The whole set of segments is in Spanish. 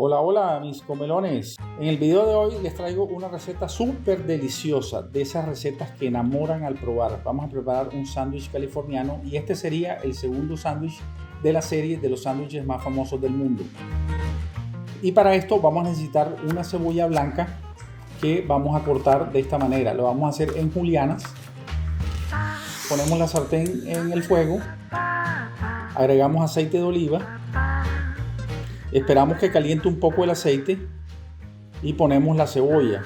Hola, hola mis comelones. En el video de hoy les traigo una receta súper deliciosa, de esas recetas que enamoran al probar. Vamos a preparar un sándwich californiano y este sería el segundo sándwich de la serie de los sándwiches más famosos del mundo. Y para esto vamos a necesitar una cebolla blanca que vamos a cortar de esta manera. Lo vamos a hacer en julianas. Ponemos la sartén en el fuego, agregamos aceite de oliva, esperamos que caliente un poco el aceite y ponemos la cebolla.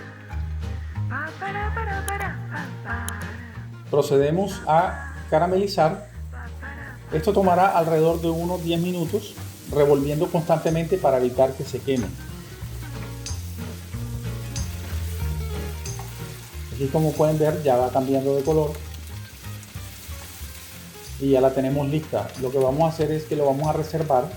Procedemos a caramelizar. Esto tomará alrededor de unos 10 minutos, revolviendo constantemente para evitar que se queme. Aquí, como pueden ver, ya va cambiando de color y ya la tenemos lista. Lo que vamos a hacer es que lo vamos a reservar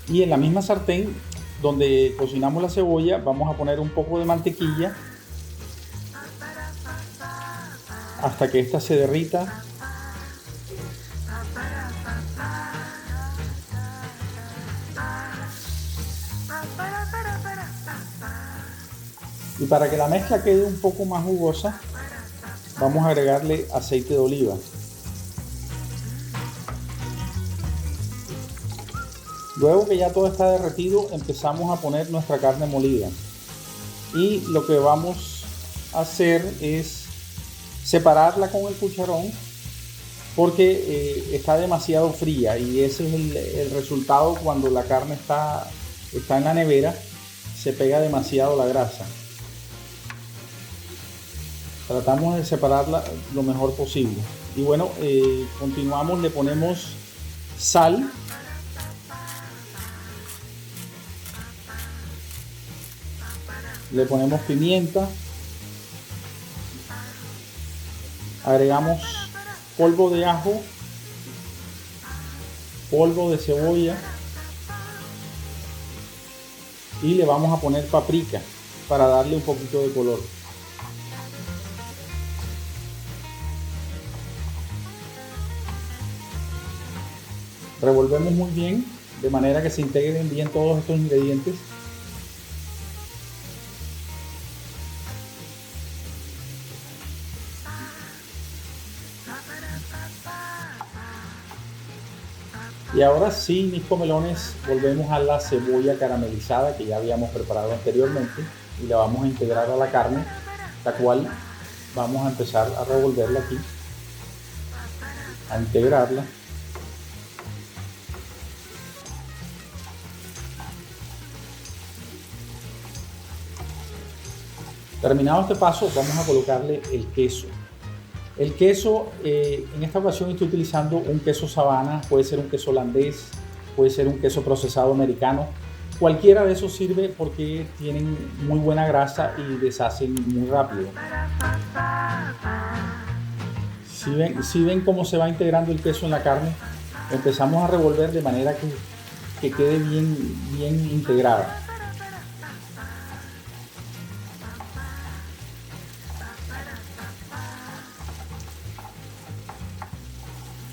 y en la misma sartén donde cocinamos la cebolla vamos a poner un poco de mantequilla hasta que esta se derrita. Y para que la mezcla quede un poco más jugosa, vamos a agregarle aceite de oliva. Luego que ya todo está derretido, empezamos a poner nuestra carne molida. Y lo que vamos a hacer es separarla con el cucharón porque está demasiado fría y ese es el resultado cuando la carne está en la nevera, se pega demasiado la grasa. Tratamos de separarla lo mejor posible. Y bueno, continuamos, le ponemos sal. Le ponemos pimienta. Agregamos polvo de ajo, polvo de cebolla y le vamos a poner paprika para darle un poquito de color. Revolvemos muy bien de manera que se integren bien todos estos ingredientes. Y ahora sí, mis comelones, volvemos a la cebolla caramelizada que ya habíamos preparado anteriormente y la vamos a integrar a la carne, la cual vamos a empezar a revolverla aquí, a integrarla. Terminado este paso, vamos a colocarle el queso. El queso, en esta ocasión estoy utilizando un queso Sabana, puede ser un queso holandés, puede ser un queso procesado americano. Cualquiera de esos sirve porque tienen muy buena grasa y deshacen muy rápido. Si ven cómo se va integrando el queso en la carne, empezamos a revolver de manera que quede bien integrada.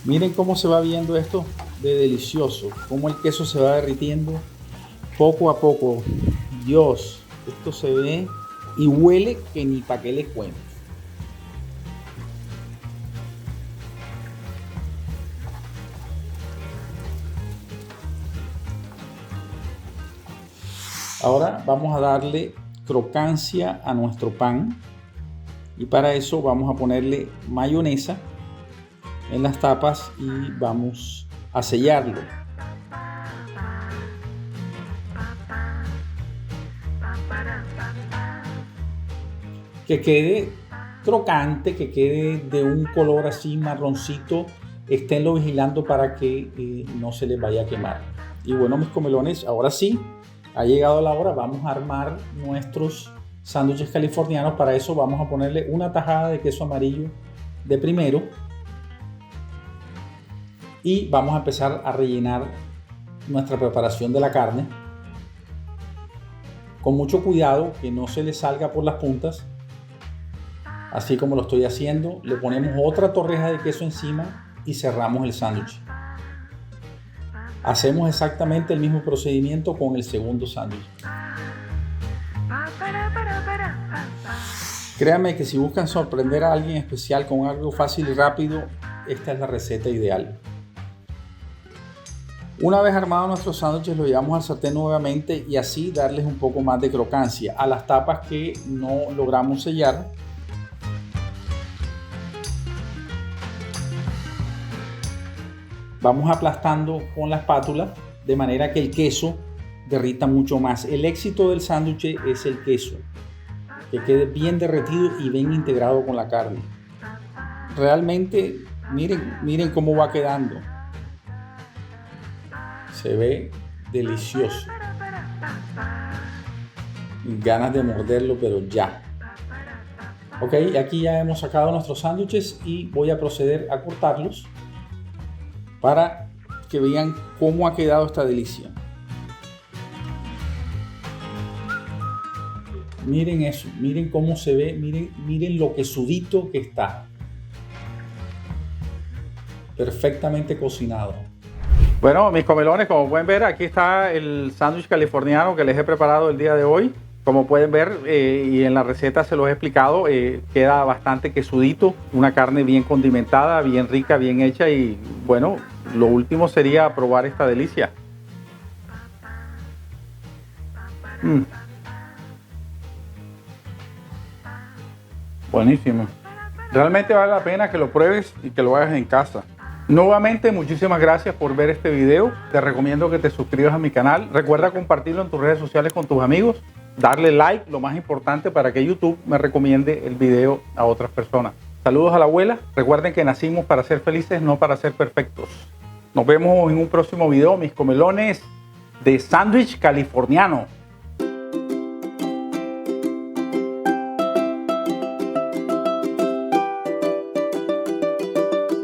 Miren cómo se va viendo esto de delicioso, cómo el queso se va derritiendo poco a poco. Dios, esto se ve y huele que ni para qué les cuento. Ahora vamos a darle crocancia a nuestro pan y para eso vamos a ponerle mayonesa en las tapas y vamos a sellarlo. Que quede crocante, que quede de un color así marroncito, esténlo vigilando para que no se les vaya a quemar. Y bueno, mis comelones, ahora sí, ha llegado la hora, vamos a armar nuestros sándwiches californianos. Para eso vamos a ponerle una tajada de queso amarillo de primero. Y vamos a empezar a rellenar nuestra preparación de la carne. Con mucho cuidado que no se le salga por las puntas. Así como lo estoy haciendo, le ponemos otra torreja de queso encima y cerramos el sándwich. Hacemos exactamente el mismo procedimiento con el segundo sándwich. Créanme que si buscan sorprender a alguien especial con algo fácil y rápido, esta es la receta ideal. Una vez armados nuestros sándwiches, los llevamos al sartén nuevamente y así darles un poco más de crocancia a las tapas que no logramos sellar. Vamos aplastando con la espátula de manera que el queso derrita mucho más. El éxito del sándwich es el queso, que quede bien derretido y bien integrado con la carne. Realmente, miren cómo va quedando. Se ve delicioso. Ganas de morderlo, pero ya. Ok, aquí ya hemos sacado nuestros sándwiches y voy a proceder a cortarlos para que vean cómo ha quedado esta delicia. Miren eso, miren cómo se ve, miren lo quesudito que está. Perfectamente cocinado. Bueno, mis comelones, como pueden ver, aquí está el sándwich californiano que les he preparado el día de hoy. Como pueden ver, y en la receta se los he explicado, queda bastante quesudito, una carne bien condimentada, bien rica, bien hecha y bueno, lo último sería probar esta delicia. Buenísimo. Realmente vale la pena que lo pruebes y que lo hagas en casa. Nuevamente, muchísimas gracias por ver este video. Te recomiendo que te suscribas a mi canal. Recuerda compartirlo en tus redes sociales con tus amigos. Darle like, lo más importante, para que YouTube me recomiende el video a otras personas. Saludos a la abuela. Recuerden que nacimos para ser felices, no para ser perfectos. Nos vemos en un próximo video, mis comelones de sándwich californiano.